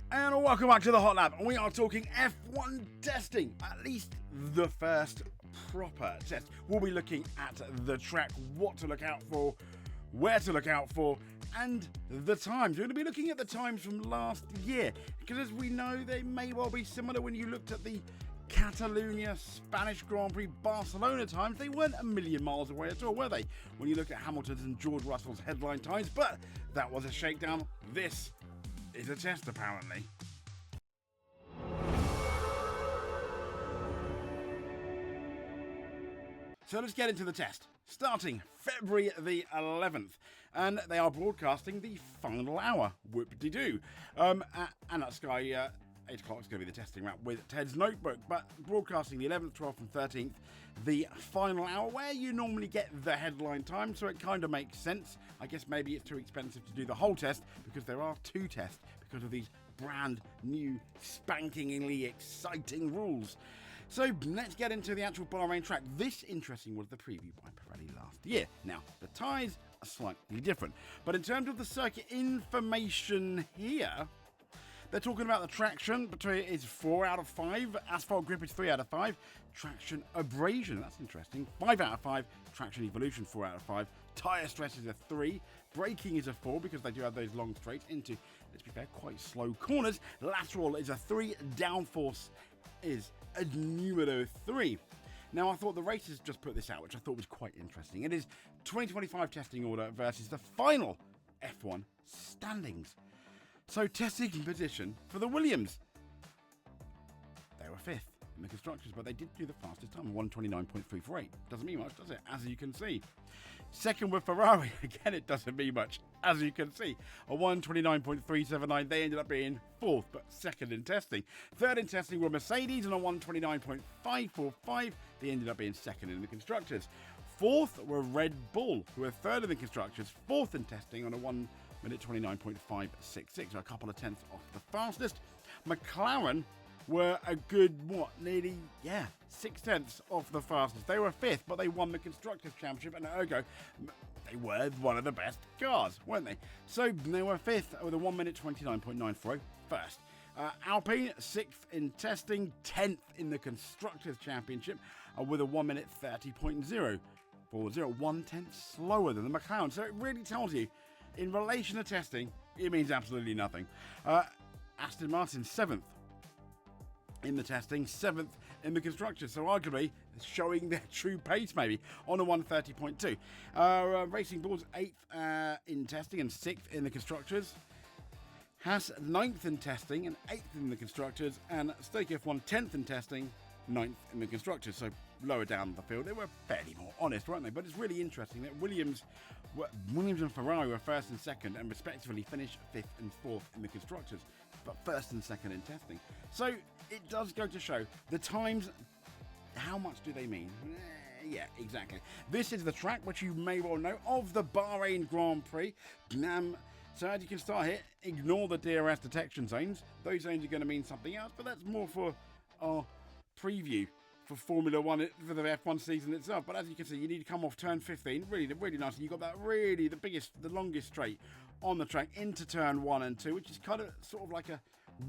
And welcome back to the Hot Lap. We are talking F1 testing, at least the first proper test. We'll be looking at the track, what to look out for, where to look out for, and the times. We're going to be looking at the times from last year, because as we know, they may well be similar. When you looked at the Catalonia, Spanish Grand Prix, Barcelona times, they weren't a million miles away at all, were they? When you look at Hamilton's and George Russell's headline times, but that was a shakedown. This is a test, apparently. So let's get into the test. Starting February the 11th, and they are broadcasting the final hour. Whoop-de-doo. And at Sky, 8 o'clock is going to be the testing wrap with Ted's Notebook, but broadcasting the 11th, 12th and 13th, the final hour, where you normally get the headline time, so it kind of makes sense. I guess maybe it's too expensive to do the whole test, because there are 2 tests, because of these brand new, spankingly exciting rules. So let's get into the actual Bahrain track. This, interesting, was the preview by Pirelli last year. Now, the tyres are slightly different, but in terms of the circuit information here, they're talking about the traction is 4 out of 5. Asphalt grip is 3 out of 5. Traction abrasion, that's interesting, 5 out of 5. Traction evolution, 4 out of 5. Tyre stress is a 3. Braking is a 4, because they do have those long straights into, let's be fair, quite slow corners. Lateral is a 3. Downforce is a numero 3. Now, I thought the racers just put this out, which I thought was quite interesting. It is 2025 testing order versus the final F1 standings. So, testing position for the Williams. They were 5th in the constructors, but they did do the fastest time, 129.348. Doesn't mean much, does it? As you can see. Second with Ferrari. Again, it doesn't mean much, as you can see. A 129.379. They ended up being 4th, but 2nd in testing. 3rd in testing were Mercedes on a 129.545. They ended up being 2nd in the constructors. 4th were Red Bull, who were 3rd in the constructors. 4th in testing on a 1 minute 29.566, so a couple of tenths off the fastest. McLaren were a good, nearly 6 tenths off the fastest. They were 5th, but they won the Constructors' Championship, and ergo, they were one of the best cars, weren't they? So they were 5th with a 1 minute 29.940, first. Alpine, 6th in testing, 10th in the Constructors' Championship, with a 1 minute 30.040, 1 tenth slower than the McLaren. So it really tells you, in relation to testing, it means absolutely nothing. Aston Martin, 7th in the testing, 7th in the constructors, so arguably showing their true pace maybe on a 130.2. Racing Bulls, 8th in testing and 6th in the constructors. Haas, 9th in testing and 8th in the constructors, and Stoke F1, 10th in testing, 9th in the constructors, so lower down the field. They were fairly more honest, weren't they? But it's really interesting that Williams and Ferrari were 1st and 2nd, and respectively finished 5th and 4th in the constructors, but 1st and 2nd in testing. So it does go to show the times. How much do they mean? Yeah, exactly. This is the track, which you may well know, of the Bahrain Grand Prix. So as you can start here, ignore the DRS detection zones. Those zones are going to mean something else, but that's more for our preview for Formula 1, for the F1 season itself. But as you can see, you need to come off turn 15, really nice. And you've got that really, the longest straight on the track into turn 1 and 2, which is kind of sort of like a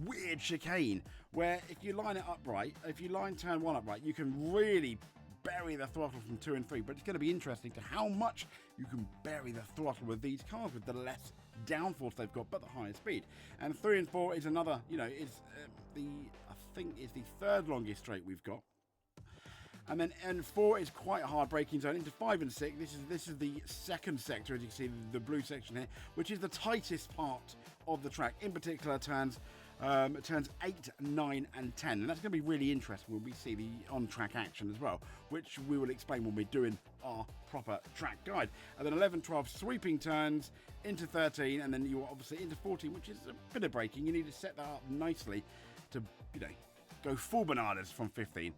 weird chicane, where if you line it upright, if you line turn 1 upright, you can really bury the throttle from 2 and 3. But it's going to be interesting to how much you can bury the throttle with these cars, with the less downforce they've got, but the higher speed. And 3 and 4 is another, I think it's the 3rd longest straight we've got. And then N4 is quite a hard braking zone. Into 5 and 6, this is the 2nd sector, as you can see, the blue section here, which is the tightest part of the track. In particular, turns 8, 9 and 10. And that's going to be really interesting when we see the on-track action as well, which we will explain when we're doing our proper track guide. And then 11, 12 sweeping turns, into 13, and then you're obviously into 14, which is a bit of braking. You need to set that up nicely to, go full bananas from 15.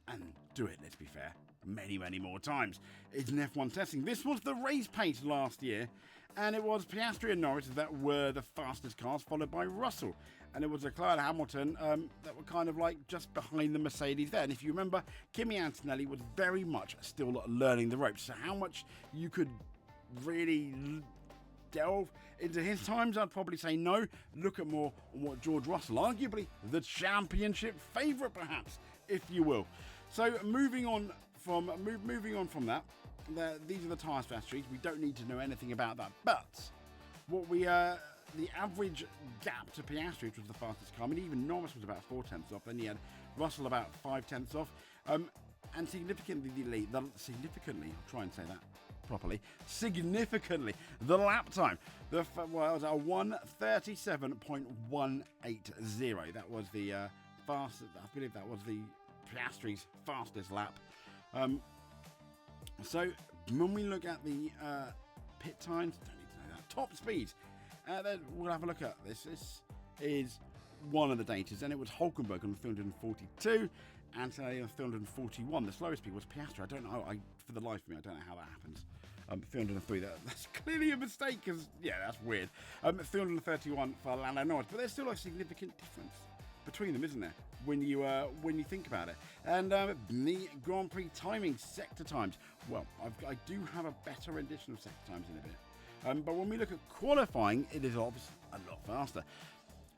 And do it, let's be fair, many more times. It's an F1 testing. This was the race pace last year, and it was Piastri and Norris that were the fastest cars, followed by Russell. And it was Leclerc and Hamilton that were kind of like just behind the Mercedes there. And if you remember, Kimi Antonelli was very much still learning the ropes. So how much you could really delve into his times, I'd probably say no. Look at more on what George Russell, arguably the championship favourite perhaps, if you will. So moving on from that, these are the tyre strategies. We don't need to know anything about that, but what the average gap to Piastri, which was the fastest car, I mean, even Norris was about 4 tenths off, then you had Russell about 5 tenths off, and significantly, I'll try and say that properly, significantly, the lap time, it was a 1:37.180. That was the fastest, I believe that was the Piastri's fastest lap. So when we look at the pit times, don't need to know that, top speeds, then we'll have a look at this. This is one of the datas, and it was Hulkenberg on 342, and today on 341. The slowest speed was Piastri. I don't know, for the life of me, I don't know how that happens. 303, that's clearly a mistake, because, yeah, that's weird. 331 for Lando Norris, but there's still a significant difference between them, isn't there, when you think about it. And the Grand Prix timing, sector times, well, I do have a better rendition of sector times in a bit. But when we look at qualifying, it is obviously a lot faster.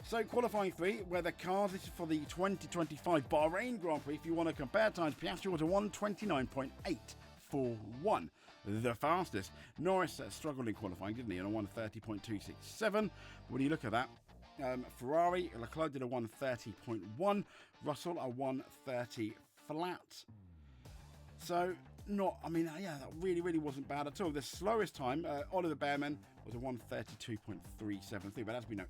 So qualifying 3, where the cars, this is for the 2025 Bahrain Grand Prix. If you want to compare times, Piastri was a 1:29.841, the fastest. Norris struggled in qualifying, didn't he, on a 1:30.267. When you look at that, Ferrari, Leclerc did a 1:30.1, Russell a 1:30 flat. So that really wasn't bad at all. The slowest time, Oliver Bearman, was a 1:32.373, but as we know,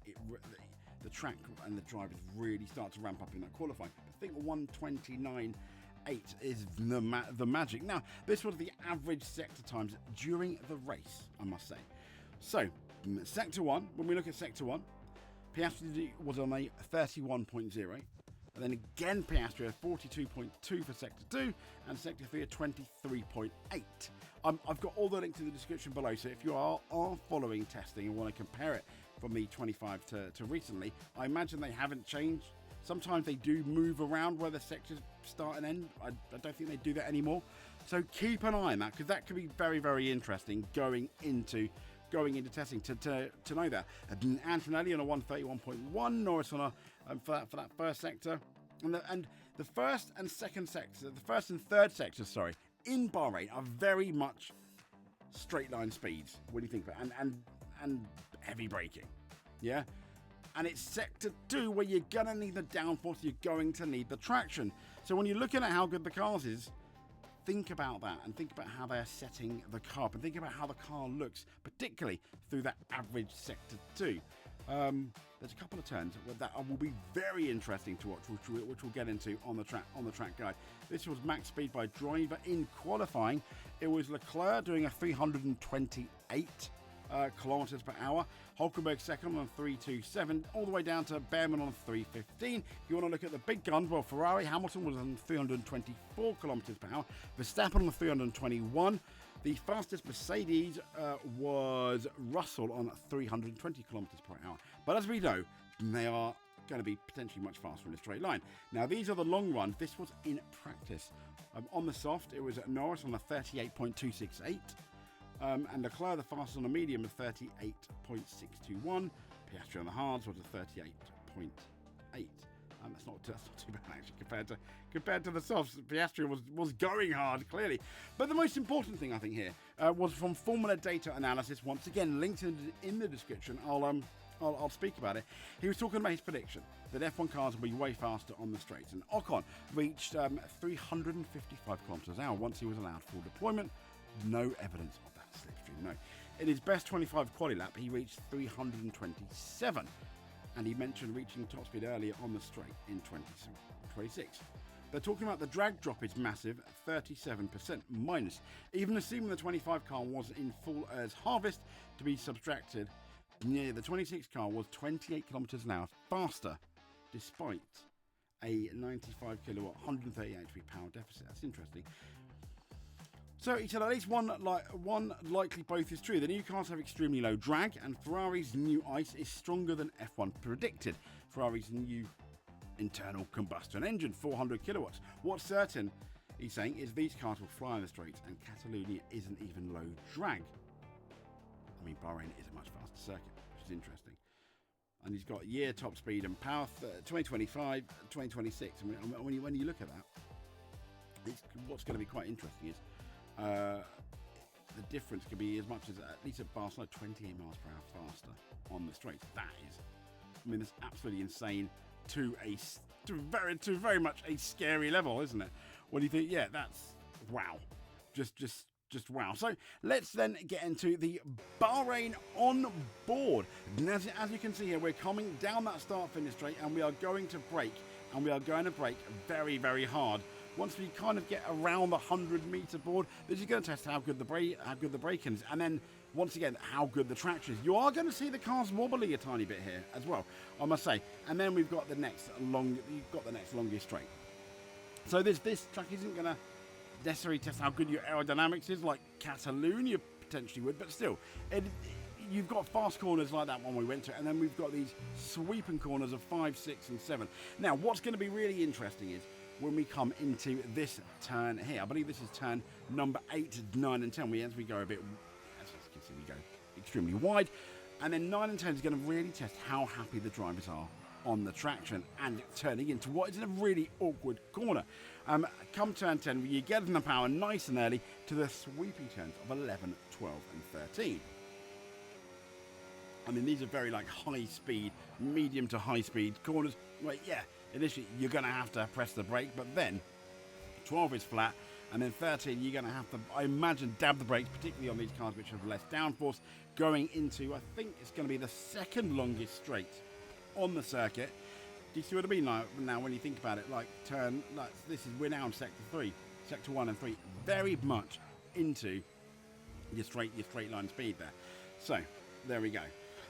the track and the drivers really start to ramp up in that qualifying. I think 1:29.8 is the magic. Now, this was the average sector times during the race, I must say. So, sector 1, when we look at sector 1, Piastri was on a 31.0. And then again, Piastri a 42.2 for sector 2, and sector 3 a 23.8. I've got all the links in the description below, so if you are following testing and want to compare it from the 25 to recently, I imagine they haven't changed. Sometimes they do move around where the sectors start and end. I don't think they do that anymore. So keep an eye on that, because that could be very, very interesting going into testing to know that. Antonelli on a 1:31.1, Norris on a for that first sector, and the first and second sector, the first and third sectors, in Bahrain are very much straight line speeds when you think about it, and heavy braking, yeah. And it's sector 2 where you're gonna need the downforce, you're going to need the traction. So when you're looking at how good the cars is, think about that, and think about how they're setting the car up, and think about how the car looks, particularly through that average sector 2. There's a couple of turns that will be very interesting to watch, which we'll get into on the track guide. This was max speed by driver in qualifying. It was Leclerc doing a 328 kilometers per hour. Hulkenberg second on 327, all the way down to Bearman on 315. If you want to look at the big guns, well, Ferrari, Hamilton was on 324 kilometers per hour. Verstappen on 321. The fastest Mercedes was Russell on 320 kilometers per hour. But as we know, they are going to be potentially much faster in a straight line. Now, these are the long runs. This was in practice. On the soft, it was Norris on a 38.268. And Leclerc, the fastest on the medium, was 38.621. Piastri on the hards was a 38.8. That's not too bad actually compared to the softs. Piastri was going hard, clearly. But the most important thing I think here was from Formula Data Analysis. Once again, linked in the description. I'll speak about it. He was talking about his prediction that F1 cars will be way faster on the straights, and Ocon reached 355 kilometers an hour once he was allowed full deployment. No evidence of that slipstream, no. In his best 25 quali lap, he reached 327. And he mentioned reaching top speed earlier on the straight in 2026. They're talking about the drag drop is massive, 37% minus. Even assuming the 25 car was in full ERS harvest to be subtracted, the 26 car was 28 kilometers an hour faster, despite a 95 kilowatt, 130 HP power deficit. That's interesting. So he said at least one likely both is true. The new cars have extremely low drag, and Ferrari's new ICE is stronger than F1 predicted. Ferrari's new internal combustion engine, 400 kilowatts. What's certain, he's saying, is these cars will fly on the straights, and Catalonia isn't even low drag. I mean, Bahrain is a much faster circuit, which is interesting. And he's got year top speed and power 2025, 2026. I mean, when you look at that, what's going to be quite interesting is the difference could be as much as, at least at Barcelona, 28 miles per hour faster on the straights. That is, I mean, that's absolutely insane to very much a scary level, isn't it? What do you think? Yeah, that's wow. Just wow. So let's then get into the Bahrain on board. As you can see here, we're coming down that start-finish straight, and we are going to brake, and we are going to brake very, very hard. Once we kind of get around the 100-meter board, this is going to test how good the braking is, and then once again how good the traction is. You are going to see the cars wobbly a tiny bit here as well, I must say. And then we've got the next longest straight. So this track isn't going to necessarily test how good your aerodynamics is like Catalonia potentially would, but still, you've got fast corners like that one we went to, and then we've got these sweeping corners of 5, 6 and 7. Now what's going to be really interesting is when we come into this turn here. I believe this is turn number 8, 9 and 10. As we go a bit, as you can see, we go extremely wide, and then 9 and 10 is going to really test how happy the drivers are on the traction and turning into what is a really awkward corner. Come turn 10, you get in the power nice and early to the sweeping turns of 11, 12 and 13. I mean, these are very like high speed, medium to high speed corners. Well, yeah, initially you're going to have to press the brake, but then 12 is flat, and then 13 you're going to have to, I imagine, dab the brakes, particularly on these cars which have less downforce, going into, I think it's going to be the second longest straight on the circuit. Do you see what I mean? Like, now when you think about it, we're now in sector 1 and 3, very much into your straight line speed there. So there we go.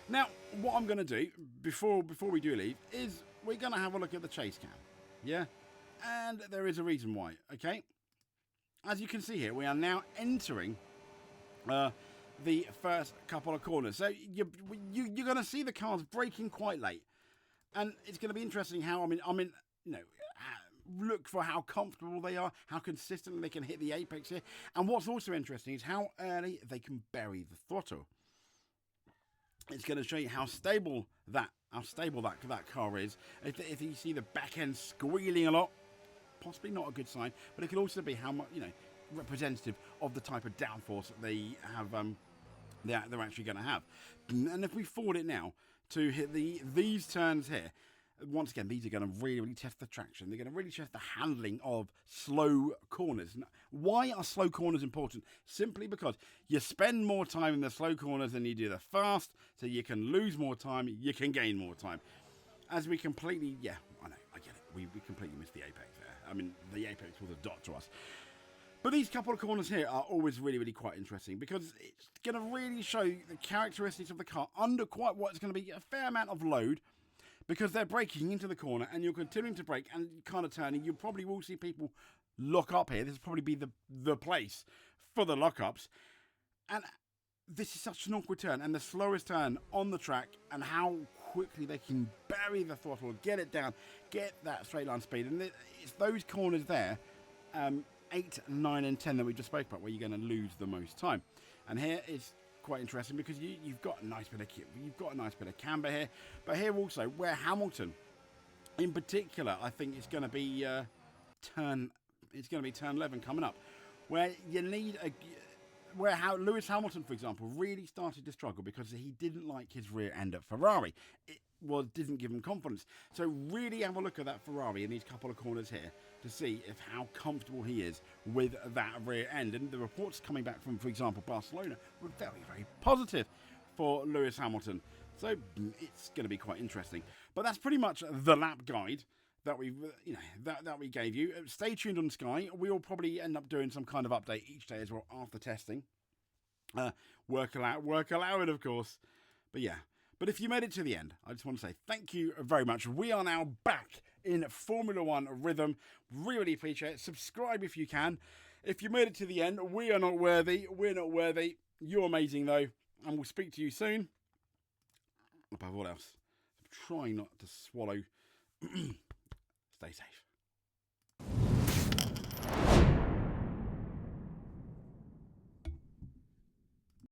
Now what I'm going to do before we do leave is we're going to have a look at the chase cam, yeah, and there is a reason why. Okay, as you can see here, we are now entering the first couple of corners. So you're going to see the cars braking quite late. And it's going to be interesting how, look for how comfortable they are, how consistently they can hit the apex here. And what's also interesting is how early they can bury the throttle. It's going to show you how stable that car is. If you see the back end squealing a lot, possibly not a good sign, but it could also be how much, representative of the type of downforce that they have, they're actually going to have. And if we forward it now to hit these turns here, once again, these are going to really test the traction. They're going to really test the handling of slow corners. Now, why are slow corners important? Simply because you spend more time in the slow corners than you do the fast, so you can lose more time, you can gain more time. As we completely, yeah, I know, I get it. We completely missed the apex there. I mean, the apex was a dot to us. But these couple of corners here are always really quite interesting because it's going to really show the characteristics of the car under quite what's going to be a fair amount of load, because they're braking into the corner and you're continuing to brake and kind of turning. You probably will see people lock up here. This will probably be the place for the lockups. And this is such an awkward turn, and the slowest turn on the track, and how quickly they can bury the throttle, get it down, get that straight line speed. And it's those corners there, 8, 9 and 10 that we just spoke about, where you're going to lose the most time. And here is quite interesting because you've got a nice bit of camber here, but here also where Hamilton in particular, I think it's going to be turn 11 coming up, where you need how Lewis Hamilton, for example, really started to struggle because he didn't like his rear end at Ferrari. It didn't give him confidence. So really have a look at that Ferrari in these couple of corners here to see how comfortable he is with that rear end. And the reports coming back from, for example, Barcelona were very positive for Lewis Hamilton. So it's going to be quite interesting. But that's pretty much the lap guide that we gave you. Stay tuned on Sky. We'll probably end up doing some kind of update each day as well after testing. Work allowed, of course. But yeah. But if you made it to the end, I just want to say thank you very much. We are now back in Formula One rhythm. Really appreciate it. Subscribe if you can. If you made it to the end, we are not worthy. We're not worthy. You're amazing, though. And we'll speak to you soon. Above all else, I'm trying not to swallow. Stay safe.